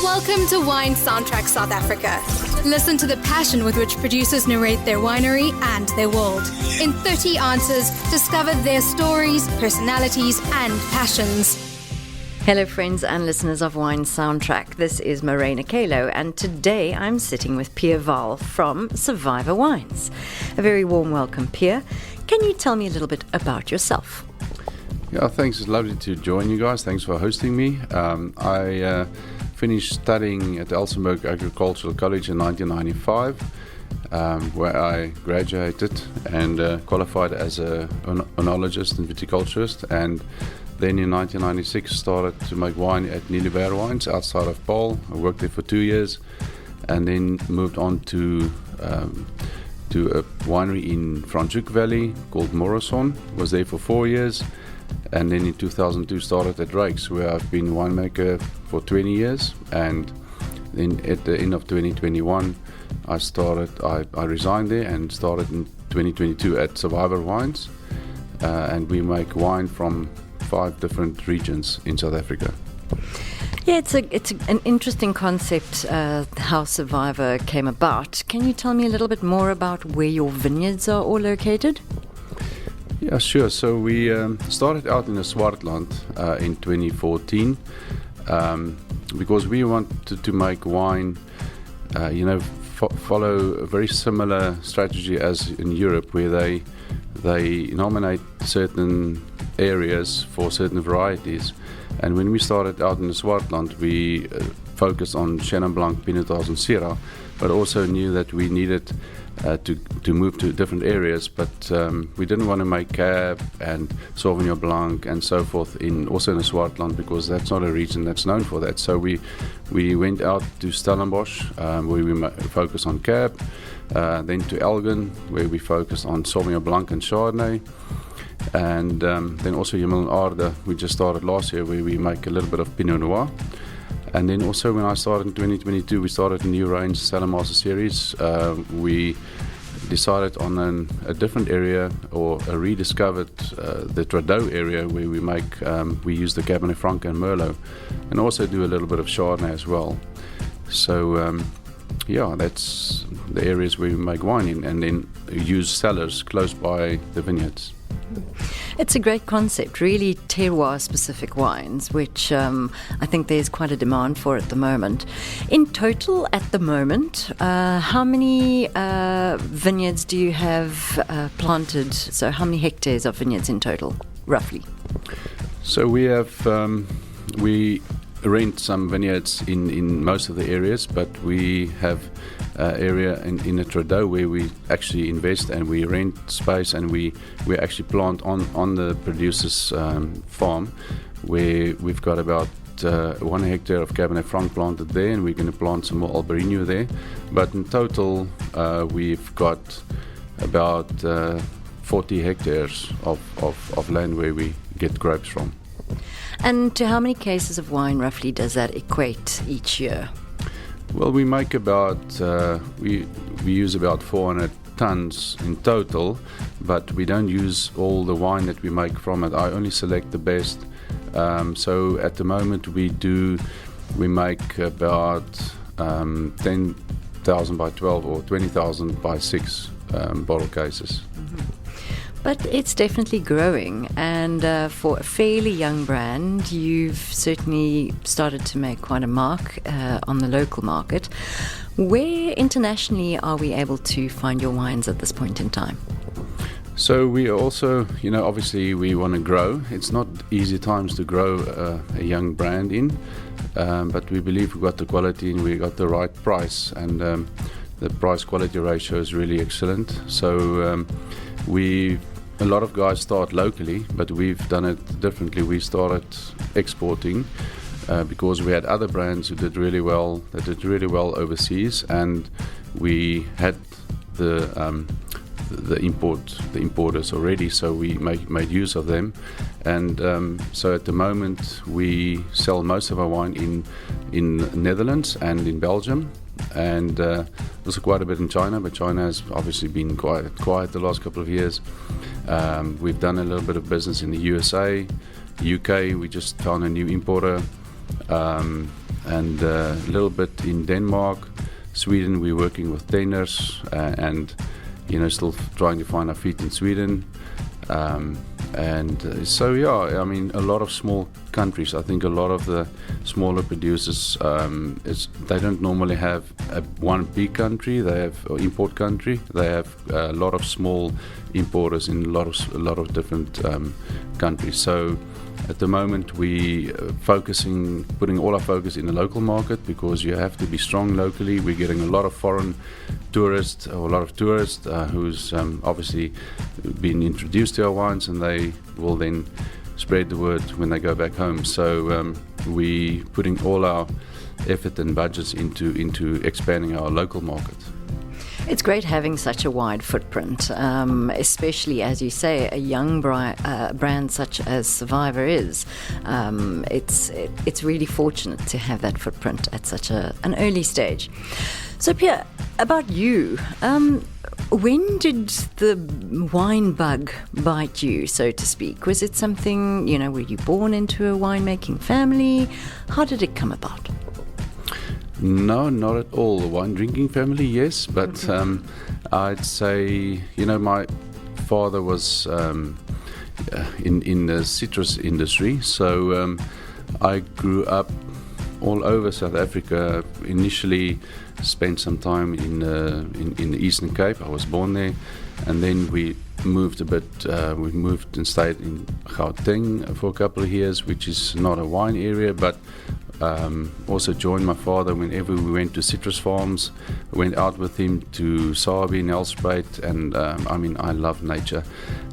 Welcome to Wine Soundtrack South Africa. Listen to the passion with which producers narrate their winery and their world. In 30 answers, discover their stories, personalities, and passions. Hello friends and listeners of Wine Soundtrack. This is Morena Kalo, and today I'm sitting with Pierre Wahl from Survivor Wines. A very warm welcome, Pierre. Can you tell me a little bit about yourself? Yeah, thanks. It's lovely to join you guys. Thanks for hosting me. I finished studying at Elsenburg Agricultural College in 1995, where I graduated and qualified as an oenologist and viticulturist, and then in 1996 started to make wine at Nguni Wines outside of Wahl. I worked there for 2 years and then moved on to a winery in Elgin Valley called Morrison. Was there for 4 years, and then in 2002 started at Rakes, where I've been winemaker for 20 years. And then at the end of 2021 I resigned there and started in 2022 at Survivor Wines, and we make wine from 5 different regions in South Africa. Yeah, it's an interesting concept, how Survivor came about. Can you tell me a little bit more about where your vineyards are all located? Yeah, sure. So we started out in the Swartland in 2014 because we wanted to make wine, follow a very similar strategy as in Europe, where they nominate certain areas for certain varieties. And when we started out in the Swartland, we focused on Chenin Blanc, Pinot Noir and Syrah, but also knew that we needed to move to different areas, but we didn't want to make Cab and Sauvignon Blanc and so forth also in the Swartland, because that's not a region that's known for that. So we went out to Stellenbosch, where we focused on Cab, then to Elgin, where we focused on Sauvignon Blanc and Chardonnay, and then also Hemel-en-Aarde, we just started last year, where we make a little bit of Pinot Noir. And then also when I started in 2022, we started a new range, Stellenbosch series. We decided on a different area, or rediscovered the Tradouw area, where we use the Cabernet Franc and Merlot, and also do a little bit of Chardonnay as well. So that's the areas where we make wine in, and then use cellars close by the vineyards. It's a great concept, really terroir-specific wines, which I think there's quite a demand for at the moment. In total, at the moment, how many vineyards do you have planted? So how many hectares of vineyards in total, roughly? So we have we rent some vineyards in most of the areas, but we have area in the Tradouw where we actually invest and we rent space, and we actually plant on the producer's farm, where we've got about 1 hectare of Cabernet Franc planted there, and we're going to plant some more Albarino there. But in total, we've got about 40 hectares of land where we get grapes from. And to how many cases of wine roughly does that equate each year? Well, we make about we use about 400 tons in total, but we don't use all the wine that we make from it. I only select the best. So at the moment we make about 10,000 by 12 or 20,000 by 6 bottle cases. Mm-hmm. But it's definitely growing, and for a fairly young brand, you've certainly started to make quite a mark on the local market. Where internationally are we able to find your wines at this point in time? So we also, obviously we want to grow. It's not easy times to grow a young brand in, but we believe we got the quality and we got the right price, and the price-quality ratio is really excellent. So a lot of guys start locally, but we've done it differently. We started exporting because we had other brands who did really well overseas, and we had the importers already, so we made use of them. And so at the moment we sell most of our wine in Netherlands and in Belgium, and also quite a bit in China, but China has obviously been quiet the last couple of years. We've done a little bit of business in the USA, UK. We just found a new importer, and a little bit in Denmark. Sweden, we're working with tenors, and still trying to find our feet in Sweden. I mean, a lot of small countries. I think a lot of the smaller producers, they don't normally have one big country. They have import country. They have a lot of small importers in a lot of different countries. So at the moment, we putting all our focus in the local market, because you have to be strong locally. We're getting a lot of foreign tourists, or a lot of tourists who's obviously been introduced to our wines, and they will then spread the word when they go back home. So we putting all our effort and budgets into expanding our local market. It's great having such a wide footprint, especially, as you say, a young brand such as Survivor is. It's really fortunate to have that footprint at such an early stage. So, Pierre, about you, when did the wine bug bite you, so to speak? Was it something, were you born into a winemaking family? How did it come about? No, not at all. A wine drinking family, yes, but I'd say, my father was in the citrus industry, so I grew up all over South Africa. Initially, spent some time in the Eastern Cape. I was born there, and then we moved a bit. We moved and stayed in Gauteng for a couple of years, which is not a wine area, but also joined my father whenever we went to citrus farms. Went out with him to Sabi and Elspruit, and I love nature.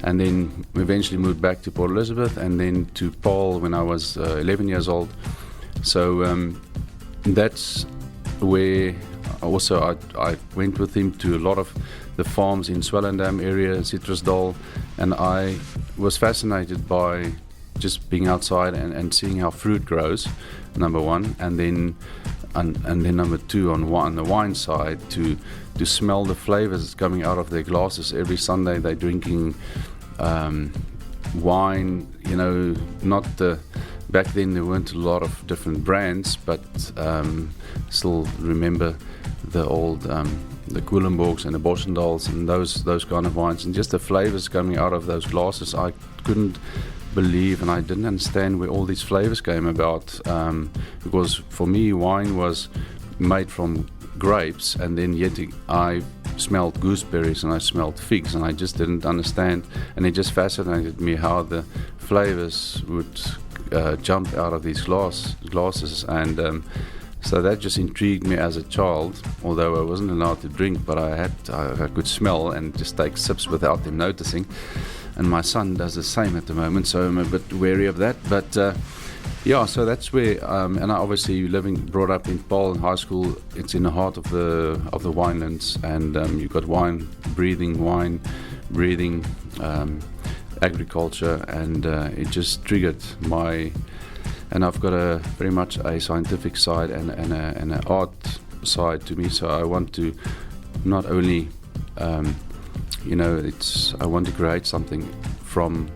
And then we eventually moved back to Port Elizabeth, and then to Paarl when I was 11 years old. So that's where also I went with him to a lot of the farms in Swartland area, Citrusdal, and I was fascinated by just being outside and seeing how fruit grows, number one, and then number two, on the wine side, to smell the flavors coming out of their glasses. Every Sunday they're drinking wine, not the. Back then there weren't a lot of different brands, but still remember the old the Kuhlenborgs and the Boschendals and those kind of wines, and just the flavors coming out of those glasses. I couldn't believe, and I didn't understand where all these flavors came about, because for me wine was made from grapes, and then yet I smelled gooseberries and I smelled figs, and I just didn't understand, and it just fascinated me how the flavors would jump out of these glasses, and so that just intrigued me as a child. Although I wasn't allowed to drink, but I could smell and just take sips without them noticing. And my son does the same at the moment, so I'm a bit wary of that. But so that's where. And I obviously brought up in Paarl in high school. It's in the heart of the winelands, and you've got wine breathing, agriculture, and it just triggered my. And I've got very much a scientific side and an art side to me. So I want to not only, I want to create something from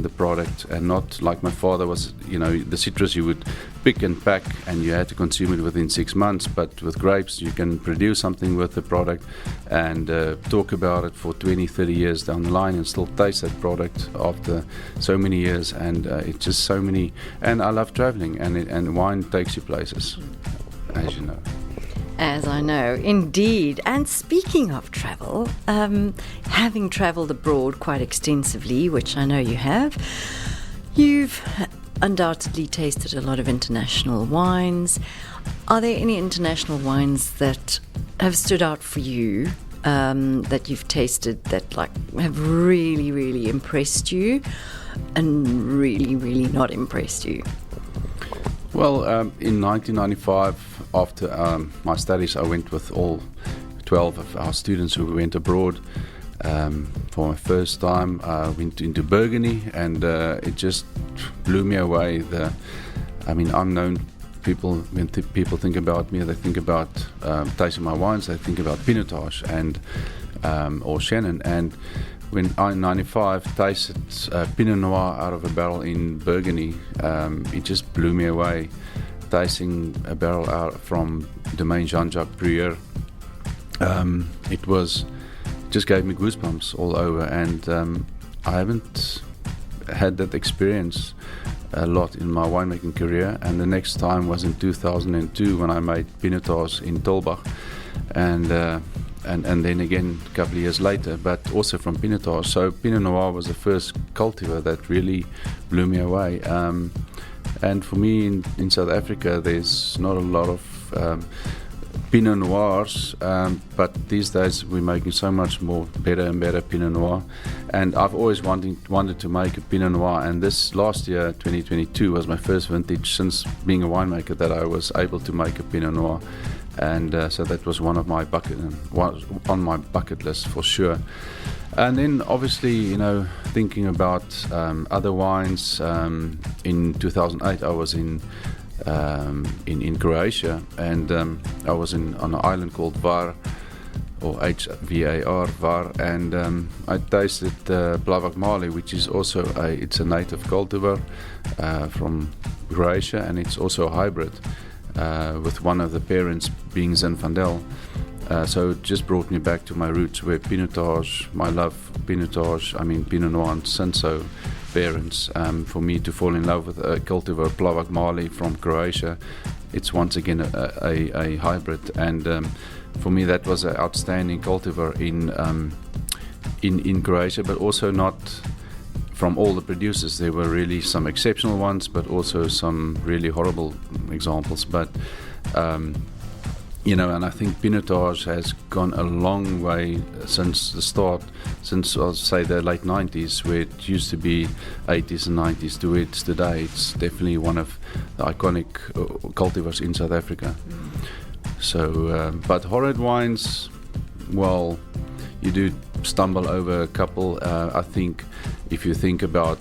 the product, and not like my father was. The citrus you would pick and pack, and you had to consume it within 6 months. But with grapes, you can produce something with the product and talk about it for 20, 30 years down the line, and still taste that product after so many years. And it's just so many. And I love traveling, and wine takes you places, as you know. As I know, indeed. And speaking of travel, having travelled abroad quite extensively, which I know you have, you've undoubtedly tasted a lot of international wines. Are there any international wines that have stood out for you, that you've tasted, that have really, really impressed you, and really, really not impressed you? Well, in 1995, after my studies, I went with all 12 of our students who went abroad. For my first time, I went into Burgundy, and it just blew me away. I'm known. When people think about me, they think about tasting my wines. They think about Pinotage and or Chenin. And when I, in 95, tasted Pinot Noir out of a barrel in Burgundy, it just blew me away. tasting a barrel out from the main Jean-Jacques Brewer, it just gave me goosebumps all over, and I haven't had that experience a lot in my winemaking career. And the next time was in 2002 when I made Pinotage in Tolbach, and then again a couple of years later, but also from Pinotage. So Pinot Noir was the first cultivar that really blew me away. And for me in South Africa, there's not a lot of Pinot Noirs, but these days we're making so much more better and better Pinot Noir. And I've always wanted to make a Pinot Noir, and this last year, 2022, was my first vintage since being a winemaker that I was able to make a Pinot Noir. And so that was one on my bucket list for sure. And then obviously, thinking about other wines. In 2008, I was in Croatia, and I was on an island called Var, or HVAR, Var, and I tasted Plavac Mali, which is also it's a native cultivar from Croatia, and it's also a hybrid. With one of the parents being Zinfandel. So it just brought me back to my roots, where Pinotage, my love Pinotage, Pinot Noir and Cinsault parents. For me to fall in love with a cultivar Plavac Mali from Croatia, it's once again a hybrid, and for me that was an outstanding cultivar in Croatia, but also not from all the producers. There were really some exceptional ones, but also some really horrible examples. But and I think Pinotage has gone a long way since the start, since I'll say the late 90s, where it used to be 80s and 90s, to where it's today. It's definitely one of the iconic cultivars in South Africa. So, but horrid wines, well, you do stumble over a couple. I think if you think about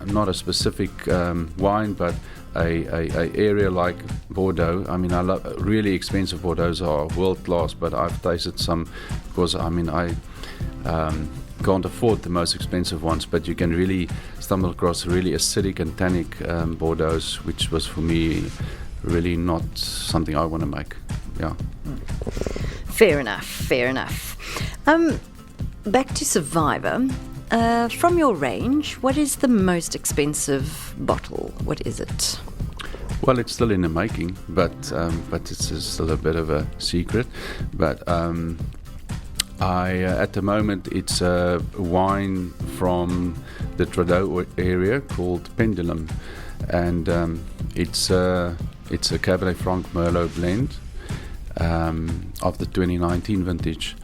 not a specific wine, but a area like Bordeaux. I love really expensive Bordeaux's are world class, but I've tasted some because I can't afford the most expensive ones, but you can really stumble across really acidic and tannic Bordeaux's, which was for me really not something I want to make. Yeah. Fair enough. Back to Survivor. From your range, what is the most expensive bottle? What is it? Well, it's still in the making, but it's still a bit of a secret. But at the moment, it's a wine from the Tradouw area called Pendulum, and it's a Cabernet Franc Merlot blend of the 2019 vintage.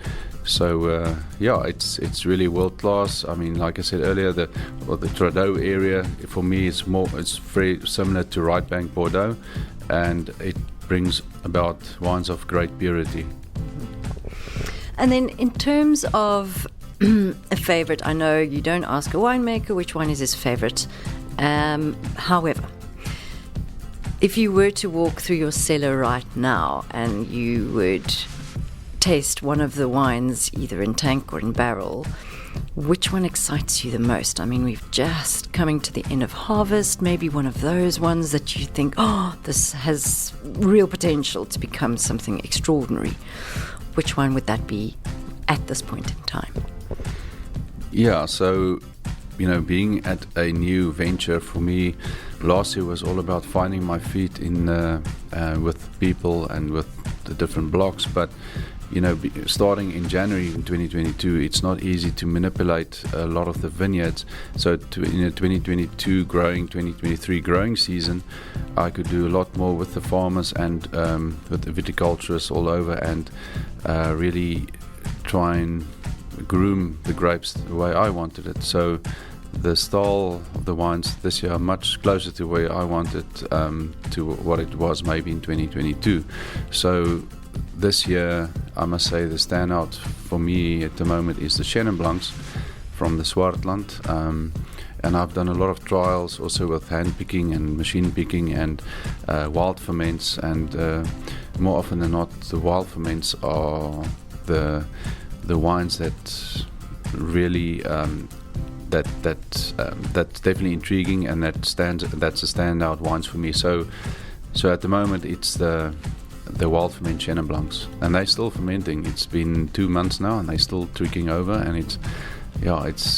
So it's really world class. Like I said earlier, the Tradouw area for me it's very similar to Right Bank Bordeaux, and it brings about wines of great purity. And then in terms of a favorite, I know you don't ask a winemaker which one is his favorite. However, if you were to walk through your cellar right now and you would taste one of the wines, either in tank or in barrel, which one excites you the most? We've just coming to the end of harvest, maybe one of those ones that you think, this has real potential to become something extraordinary. Which one would that be at this point in time? Yeah, so, being at a new venture for me, last year was all about finding my feet in with people and with the different blocks, but starting in January in 2022, it's not easy to manipulate a lot of the vineyards. So in a 2022 growing, 2023 growing season, I could do a lot more with the farmers and with the viticulturists all over, and really try and groom the grapes the way I wanted it. So the style of the wines this year are much closer to where I wanted to what it was maybe in 2022. So this year, I must say the standout for me at the moment is the Chenin Blancs from the Swartland. And I've done a lot of trials also with hand picking and machine picking and wild ferments. And more often than not, the wild ferments are the wines that really that's definitely intriguing, and that's the standout wines for me. So So at the moment it's the Wahl ferment Chenin Blancs, and they're still fermenting. It's been 2 months now, and they're still tweaking over, and it's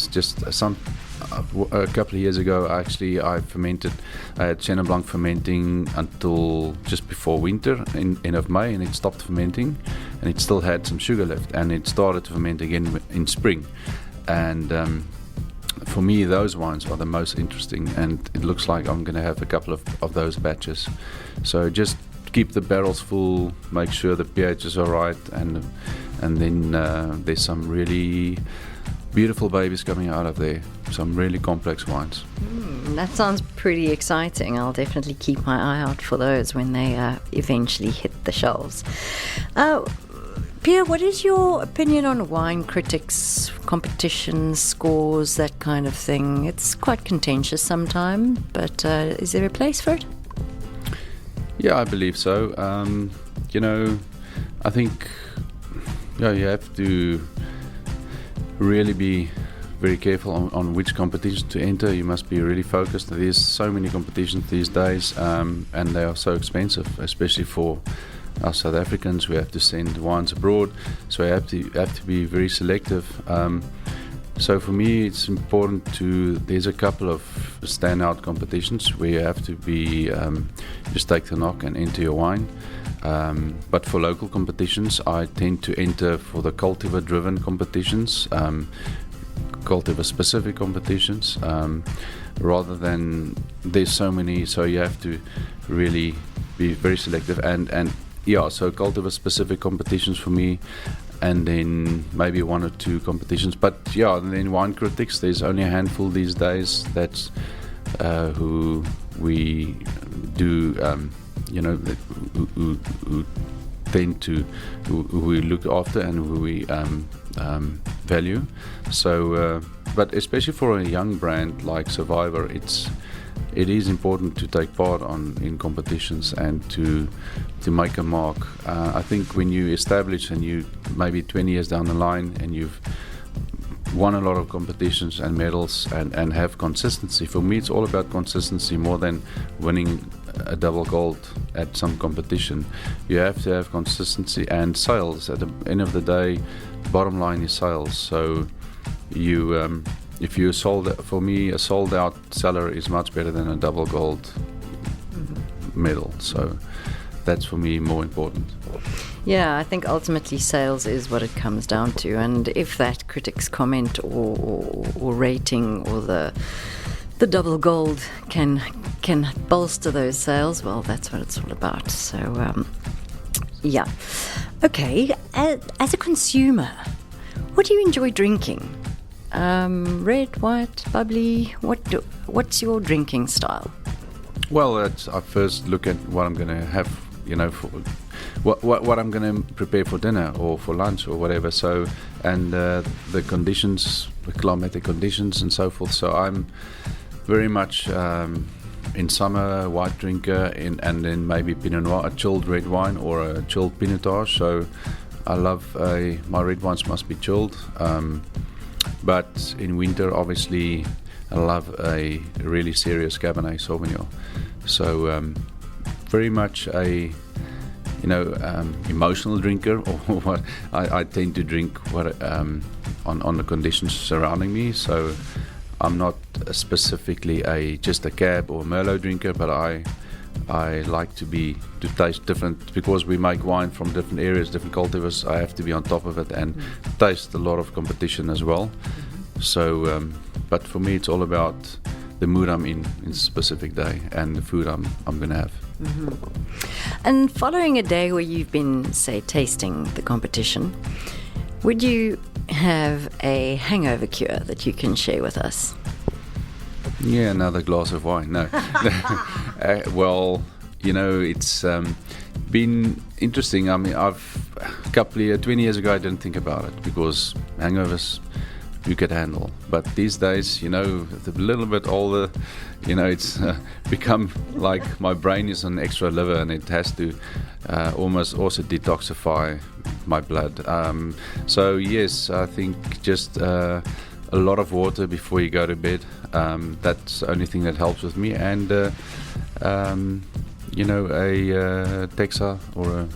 just a couple of years ago, actually, I had Chenin Blanc fermenting until just before winter, end of May, and it stopped fermenting, and it still had some sugar left, and it started to ferment again in spring. And for me, those wines are the most interesting, and it looks like I'm going to have a couple of those batches. So just keep the barrels full, make sure the pHs are right, and then there's some really beautiful babies coming out of there, some really complex wines. That sounds pretty exciting. I'll definitely keep my eye out for those when they eventually hit the shelves. Pierre, what is your opinion on wine critics, competitions, scores, that kind of thing? It's quite contentious sometimes, but is there a place for it? Yeah, I believe so. I think you have to really be very careful on which competitions to enter. You must be really focused. There's so many competitions these days, and they are so expensive, especially for us South Africans. We have to send wines abroad, so we have to be very selective. So for me, it's important there's a couple of standout competitions where you have to be, just take the knock and enter your wine. But for local competitions, I tend to enter for the cultivar-driven competitions, cultivar-specific competitions, rather than there's so many, so you have to really be very selective. So cultivar-specific competitions for me, and then maybe 1 or 2 competitions. But and then wine critics, there's only a handful these days. That's who we do, who tend to, who we look after and who we value. So, but especially for a young brand like Survivor, it is important to take part in competitions and to make a mark. I think when you establish and you maybe 20 years down the line and you've won a lot of competitions and medals and have consistency. For me, it's all about consistency more than winning a double gold at some competition. You have to have consistency and sales. At the end of the day, bottom line is sales. So if you for me, a sold out cellar is much better than a double gold medal. So that's for me more important. Yeah, I think ultimately sales is what it comes down to, and if that critic's comment or rating or the double gold can bolster those sales, well, that's what it's all about. So yeah, okay. As a consumer, what do you enjoy drinking? Red, white, bubbly? What's your drinking style? Well, I first look at what I'm going to have, for what I'm going to prepare for dinner or for lunch or whatever. So, and the conditions, the climatic conditions and so forth. So I'm very much in summer white drinker, and then maybe Pinot Noir, a chilled red wine or a chilled Pinotage. So I love my red wines must be chilled. But in winter, obviously, I love a really serious Cabernet Sauvignon. So very much a emotional drinker, or what I tend to drink on the conditions surrounding me. So I'm not specifically just a Cab or Merlot drinker, but I like to taste different, because we make wine from different areas, different cultivars. I have to be on top of it and taste a lot of competition as well. So, but for me, it's all about the mood I'm in a specific day and the food I'm going to have. Mm-hmm. And following a day where you've been, say, tasting the competition, would you have a hangover cure that you can share with us? Yeah, another glass of wine. No. Well, it's been interesting. I mean, 20 years ago, I didn't think about it, because hangovers you could handle. But these days, a little bit older, it's become like my brain is an extra liver, and it has to almost also detoxify my blood. So yes, I think just a lot of water before you go to bed. That's the only thing that helps with me. And a Texa or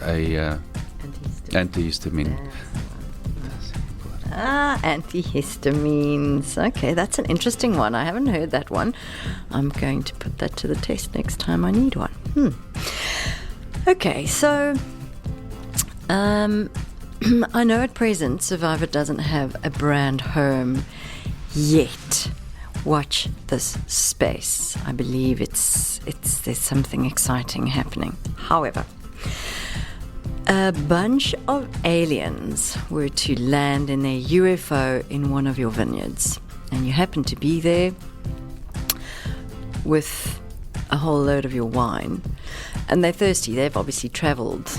a antihistamine. Antihistamines. Okay, that's an interesting one. I haven't heard that one. I'm going to put that to the test next time I need one. Okay, so I know at present Survivor doesn't have a brand home yet. Watch this space. I believe there's something exciting happening. However, a bunch of aliens were to land in a UFO in one of your vineyards, and you happen to be there with a whole load of your wine, and they're thirsty. They've obviously travelled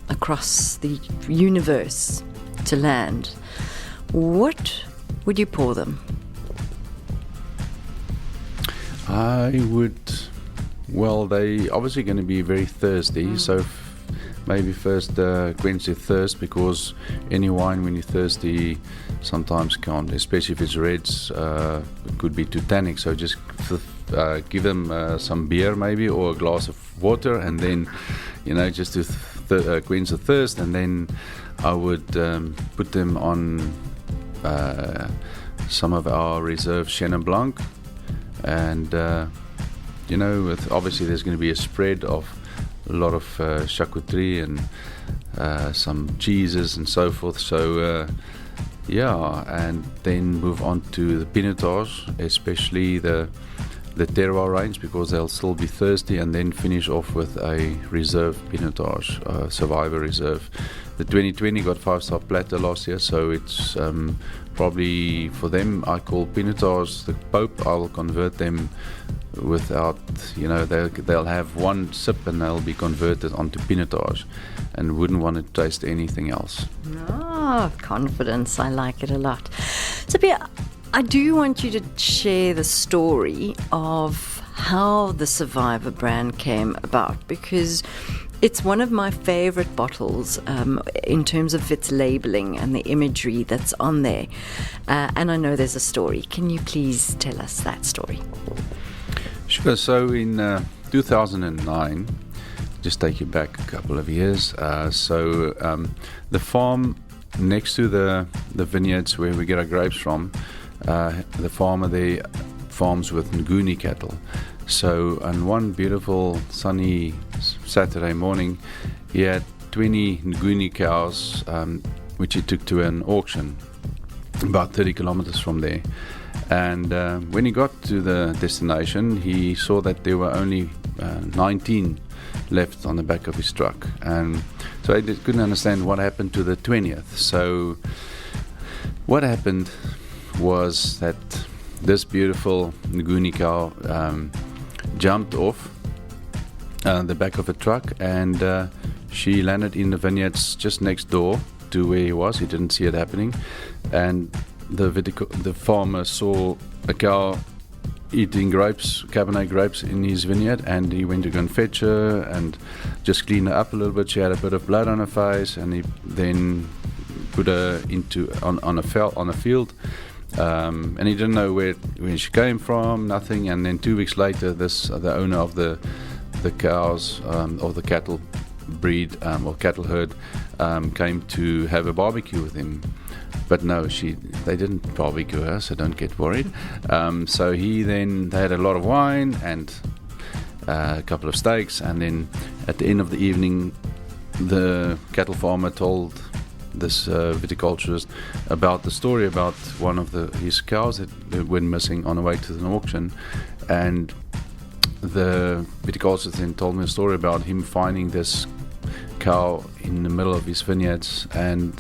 across the universe to land. What would you pour them? I would. Well, they obviously going to be very thirsty, so maybe first quench their thirst, because any wine when you're thirsty sometimes can't, especially if it's reds, it could be too tannic. So just give them some beer maybe, or a glass of water, and then just to quench the thirst. And then I would put them on some of our reserve Chenin Blanc, and obviously there's going to be a spread of a lot of charcuterie and some cheeses and so forth. So and then move on to the pinotage, especially the terroir range, because they'll still be thirsty, and then finish off with a reserve pinotage, Survivor reserve. The 2020 got 5-star platter last year, so it's probably for them, I call pinotage the Pope. I'll convert them without, they'll have one sip and they'll be converted onto pinotage, and wouldn't want to taste anything else. Confidence. I like it a lot. So Pierre, I do want you to share the story of how the Survivor brand came about, because it's one of my favorite bottles in terms of its labeling and the imagery that's on there. And I know there's a story. Can you please tell us that story? Sure. So in 2009, just take you back a couple of years. The farm next to the vineyards where we get our grapes from, the farmer there farms with Nguni cattle. So on one beautiful sunny Saturday morning, he had 20 Nguni cows, which he took to an auction about 30 kilometers from there. And when he got to the destination, he saw that there were only 19 left on the back of his truck. And so he couldn't understand what happened to the 20th. So what happened was that this beautiful Nguni cow jumped off the back of a truck, and she landed in the vineyards just next door to where he was. He didn't see it happening, and the farmer saw a cow eating grapes, Cabernet grapes, in his vineyard, and he went to go and fetch her and just clean her up a little bit. She had a bit of blood on her face, and he then put her on a field. And he didn't know where she came from, nothing. And then 2 weeks later, the owner of the cows, of the cattle breed or cattle herd, came to have a barbecue with him. But no, they didn't barbecue her, so don't get worried. So they had a lot of wine and a couple of steaks, and then at the end of the evening, the cattle farmer told this viticulturist about the story about one of his cows that went missing on the way to an auction. And the viticulturist then told me a story about him finding this cow in the middle of his vineyards, and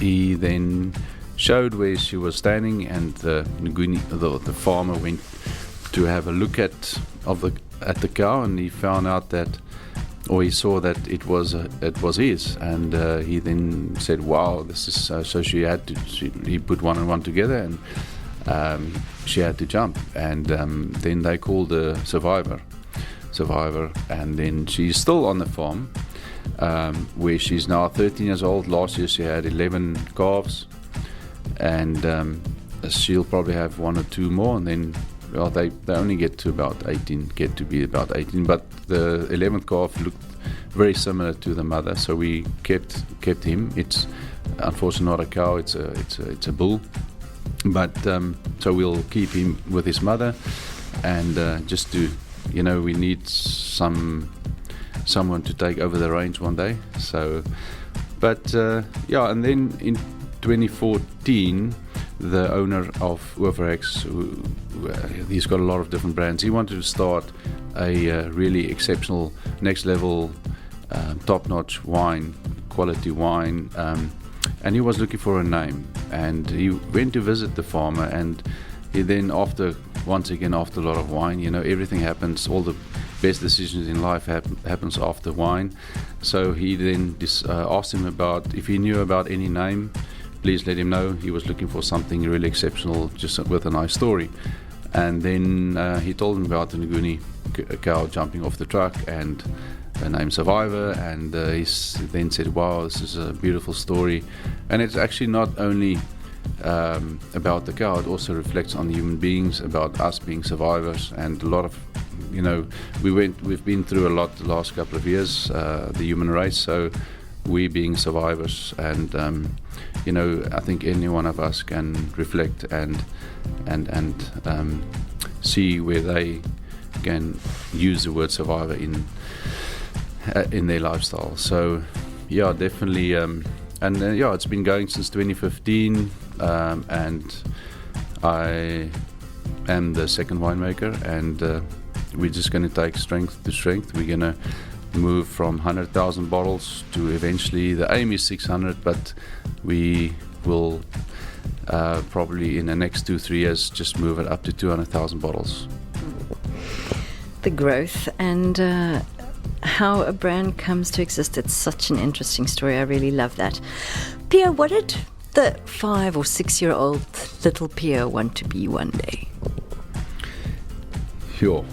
he then showed where she was standing, and the farmer went to have a look at the cow, and he found out that, or he saw that it was his, and he then said, "Wow, this is so." He put one and one together, and she had to jump, and then they called the survivor, and then she's still on the farm, where she's now 13 years old. Last year she had 11 calves, and she'll probably have one or two more, and then they only get to be about 18. But the 11th calf looked very similar to the mother, so we kept him. It's unfortunately not a cow; it's a bull. But so we'll keep him with his mother, and just to, we need someone to take over the range one day. So, but and then in 2014, the owner of Overhex, he's got a lot of different brands. He wanted to start a really exceptional, next level, top-notch wine, quality wine, and he was looking for a name. And he went to visit the farmer, and he then, after a lot of wine, everything happens. All the best decisions in life happens after wine. So he then asked him about if he knew about any name. Please let him know. He was looking for something really exceptional, just with a nice story. And then he told him about the Nguni cow jumping off the truck and the name Survivor. And he then said, wow, this is a beautiful story. And it's actually not only about the cow, it also reflects on the human beings, about us being survivors. And a lot of, we've been through a lot the last couple of years, the human race. So we being survivors, and I think any one of us can reflect and see where they can use the word survivor in their lifestyle. So definitely, it's been going since 2015, and I am the second winemaker, and we're just going to take strength to strength. We're going to move from 100,000 bottles to eventually, the aim is 600, but we will probably in the next 2-3 years just move it up to 200,000 bottles. The growth and how a brand comes to exist, it's such an interesting story. I really love that. Pierre, what did the 5 or 6 year old little Pierre want to be one day? Sure.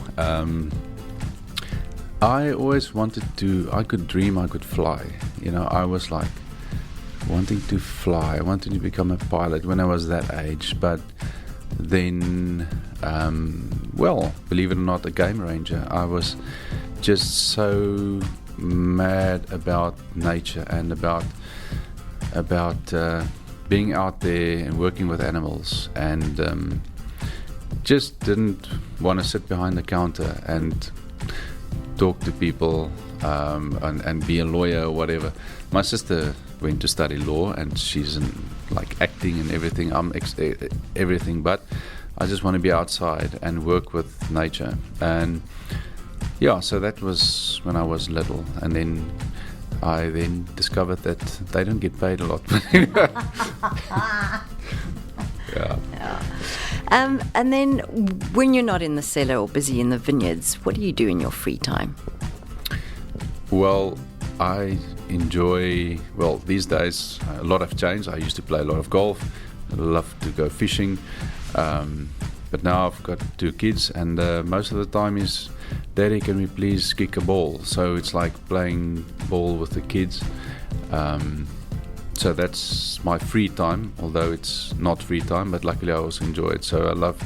I always wanted to, I could dream, I could fly. I was like wanting to fly. I wanted to become a pilot when I was that age. But then, believe it or not, a game ranger. I was just so mad about nature and about being out there and working with animals, and just didn't want to sit behind the counter and talk to people and be a lawyer or whatever. My sister went to study law, and she's in acting and everything. I'm everything, but I just want to be outside and work with nature. And so that was when I was little, and then I discovered that they don't get paid a lot. And then when you're not in the cellar or busy in the vineyards, what do you do in your free time? Well, I enjoy, these days a lot have changed. I used to play a lot of golf. I love to go fishing. But now I've got 2 kids, and most of the time is, Daddy, can we please kick a ball? So it's like playing ball with the kids. So that's my free time, although it's not free time, but luckily I also enjoy it. So I love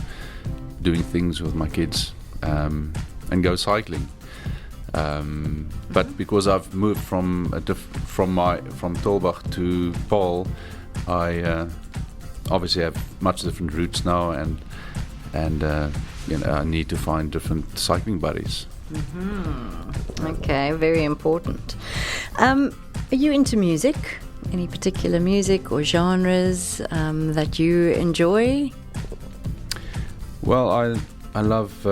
doing things with my kids, and go cycling. But because I've moved from Tolbach to Paul, I obviously have much different routes now, and I need to find different cycling buddies. Mm-hmm. Okay, very important. Are you into music? Any particular music or genres that you enjoy? Well, I love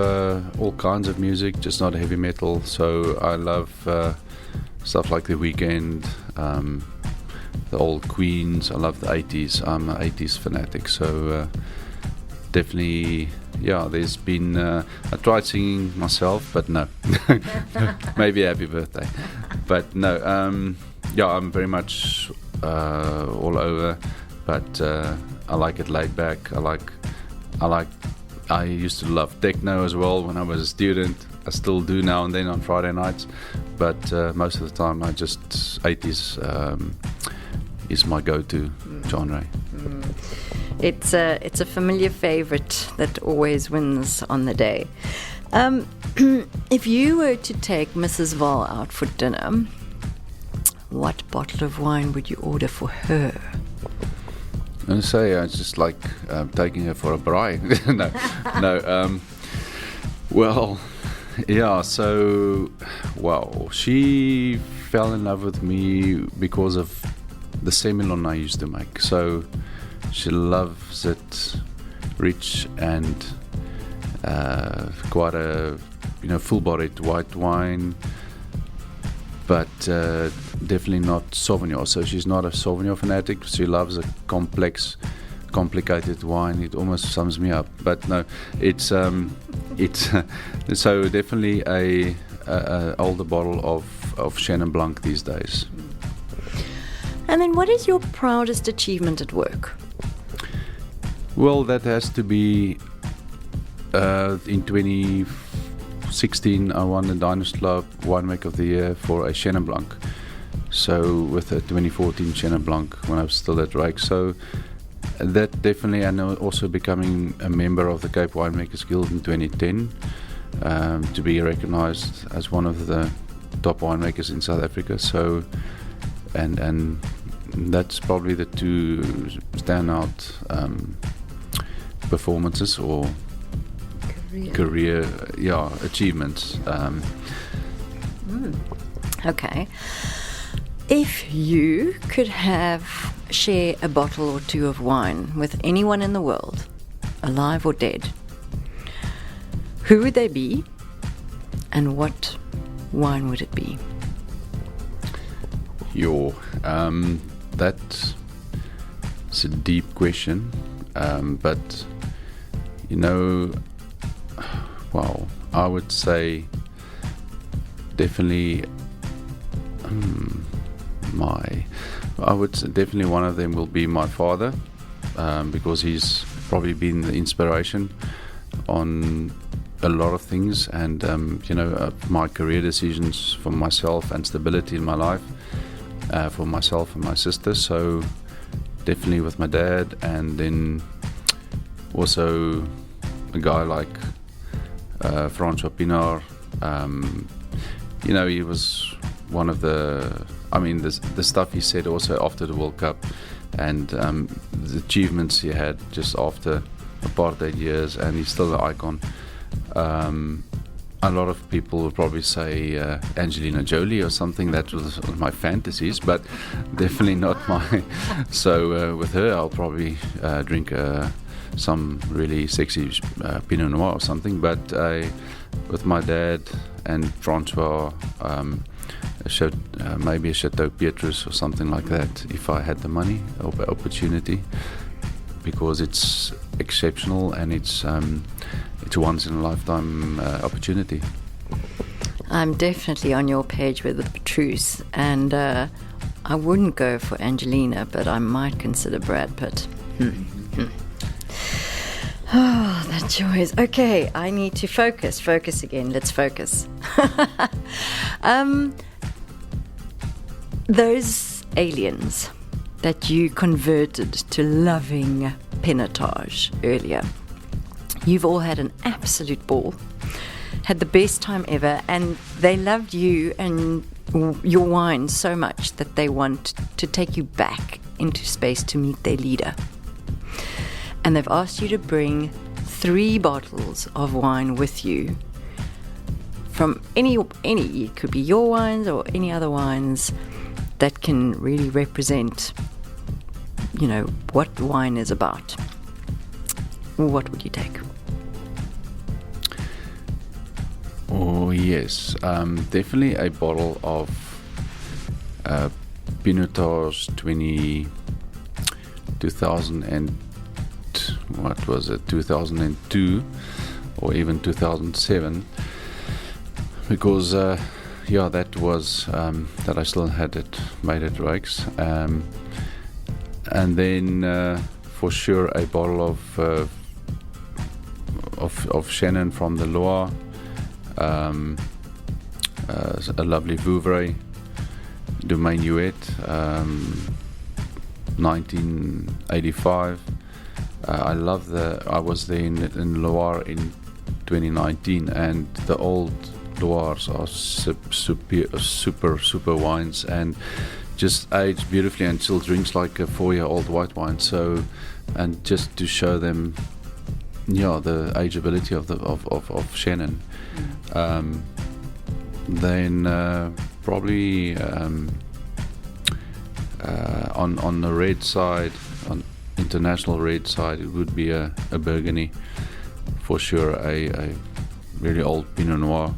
all kinds of music, just not heavy metal. So I love stuff like The Weeknd, the old Queens. I love the 80s. I'm an 80s fanatic. So definitely, there's been... I tried singing myself, but no. Maybe Happy Birthday. But no, I'm very much all over. But I like it laid back. I used to love techno as well when I was a student. I still do now and then on Friday nights, but most of the time I just 80s is my go-to genre. It's a familiar favorite that always wins on the day. If you were to take Mrs. Wahl out for dinner, what bottle of wine would you order for her? I'm going to say it's just like taking her for a braai. No. Well, yeah, so, well, she fell in love with me because of the semillon I used to make. So she loves it rich and quite a full-bodied white wine, but definitely not Sauvignon. So she's not a Sauvignon fanatic. She loves a complicated wine. It almost sums me up. But no, it's so definitely a older bottle of Chenin Blanc these days. And then, what is your proudest achievement at work? Well, that has to be in 2016 I won the Diners Club Winemaker of the Year for a Chenin Blanc. So with a 2014 Chenin Blanc when I was still at Rake. So that definitely, and also becoming a member of the Cape Winemakers Guild in 2010 to be recognized as one of the top winemakers in South Africa. So and that's probably the two standout performances or career achievements. Okay. If you could share a bottle or two of wine with anyone in the world, alive or dead, who would they be, and what wine would it be? That's a deep question, but well, I would say definitely I would say definitely one of them will be my father, because he's probably been the inspiration on a lot of things, and my career decisions for myself and stability in my life for myself and my sister. So definitely with my dad, and then also a guy like Francois Pinard. He was one of the stuff he said also after the World Cup, and the achievements he had just after apartheid years, and he's still an icon. A lot of people will probably say Angelina Jolie or something. That was my fantasies, but definitely not my. So with her, I'll probably drink some really sexy Pinot Noir or something. But with my dad and Francois, maybe a Chateau Petrus or something like that, if I had the money or the opportunity, because it's exceptional and it's a once in a lifetime opportunity. I'm definitely on your page with the Petrus, and I wouldn't go for Angelina, but I might consider Brad Pitt. Oh, that choice. Okay, I need to focus again. Let's focus. Those aliens that you converted to loving pinotage earlier, you've all had an absolute ball, had the best time ever, and they loved you and your wine so much that they want to take you back into space to meet their leader. And they've asked you to bring 3 bottles of wine with you from any, it could be your wines or any other wines that can really represent, what wine is about. What would you take? Oh yes, definitely a bottle of Pinotage 2002 or even 2007, because that was that I still had it made at Rakes, and then for sure a bottle of Chenin from the Loire, a lovely Vouvray Domaine Huet, 1985, I love I was there in Loire in 2019, and the old Loires are super wines, and just aged beautifully and still drinks like a 4-year-old white wine. So, and just to show them, the ageability of Shannon. Then probably on the red side, on international red side, it would be a Burgundy for sure, a really old Pinot Noir.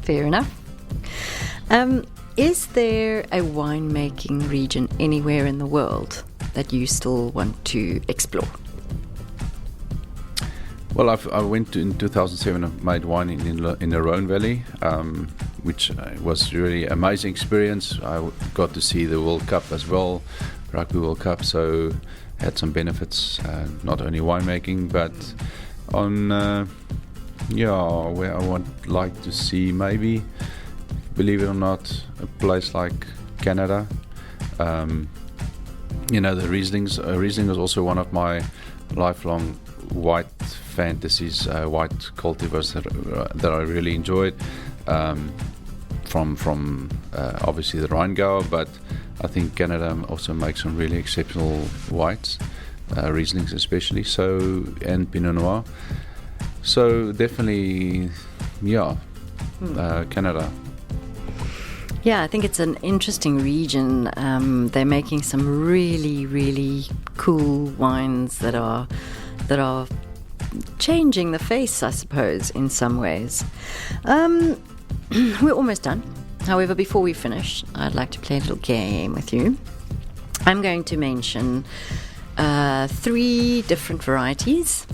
Fair enough. Is there a winemaking region anywhere in the world that you still want to explore? Well, I went in 2007. I made wine in the Rhone Valley, which was really amazing experience. I got to see the World Cup as well, Rugby World Cup. So had some benefits, not only winemaking, but on where I would like to see, maybe, believe it or not, a place like Canada. The Rieslings. Riesling was also one of my lifelong white fantasies, white cultivars that I really enjoyed, from obviously the Rheingau, but I think Canada also makes some really exceptional whites, Rieslings especially, and Pinot Noir. So definitely, Canada. Yeah, I think it's an interesting region. They're making some really, really cool wines that are changing the face, I suppose, in some ways. We're almost done. However, before we finish, I'd like to play a little game with you. I'm going to mention 3 different varieties,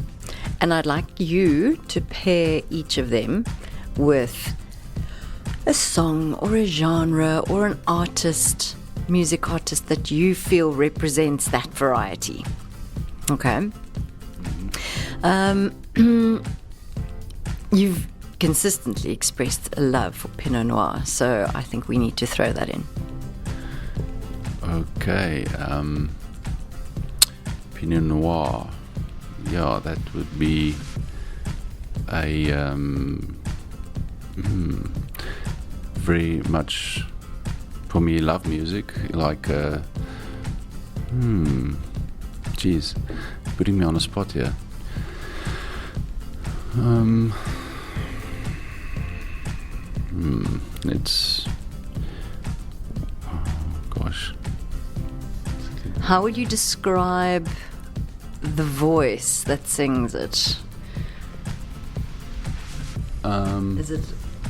and I'd like you to pair each of them with a song or a genre or an artist, music artist that you feel represents that variety. Okay? You've consistently expressed a love for Pinot Noir, so I think we need to throw that in. Okay, Pinot Noir. Yeah, that would be a very much, for me, love music, like geez, putting me on the spot here. It's, gosh. How would you describe the voice that sings it?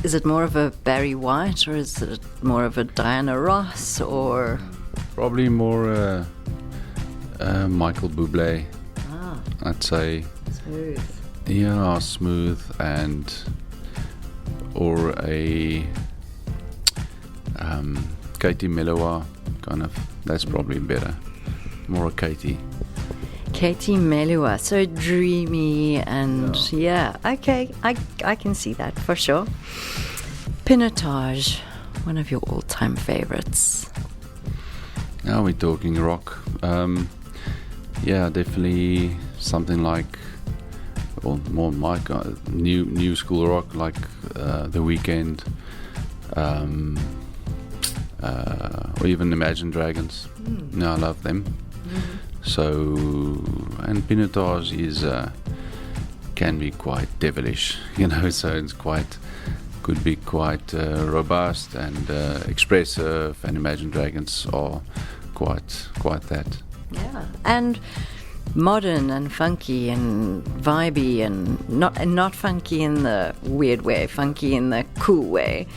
Is it more of a Barry White, or is it more of a Diana Ross, or probably more Michael Bublé? I'd say. Smooth. Yeah, smooth, and or a Katie Melua kind of. That's probably better. More a Katie. Katie Melua, so dreamy and okay, I can see that for sure. Pinotage, one of your all-time favorites. Now we're talking rock. Definitely something like, well, more my new school rock, like The Weeknd, or even Imagine Dragons. I love them. So, and Pinotage is can be quite devilish, so it's could be quite robust and expressive, and Imagine Dragons are quite that. Yeah, and modern and funky and vibey, and not funky in the weird way, funky in the cool way.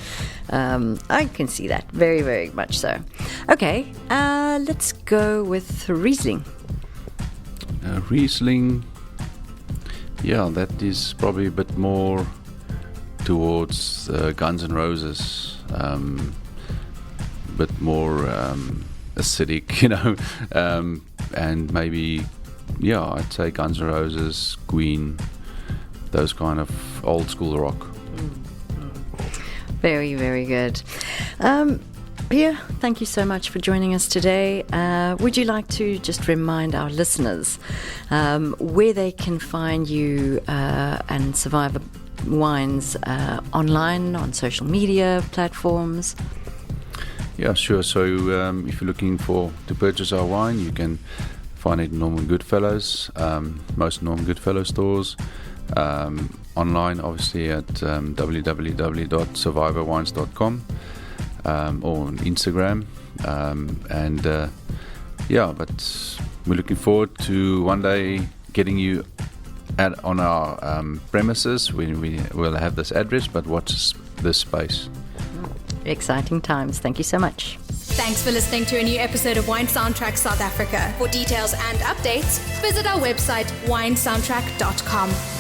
I can see that very, very much so. Okay, let's go with Riesling. Riesling, that is probably a bit more towards Guns N' Roses, bit more acidic, and maybe, I'd say Guns N' Roses, Queen, those kind of old school rock. Very, very good. Pierre, thank you so much for joining us today. Would you like to just remind our listeners where they can find you and Survivor Wines online, on social media platforms? Yeah, sure. So if you're looking to purchase our wine, you can find it in Norman Goodfellows, most Norman Goodfellows stores. Online, obviously, at www.survivorwines.com. Or on Instagram, but we're looking forward to one day getting you on our premises when we will have this address, but watch this space. Exciting times. Thank you so much. Thanks for listening to a new episode of Wine Soundtrack South Africa. For details and updates, visit our website winesoundtrack.com.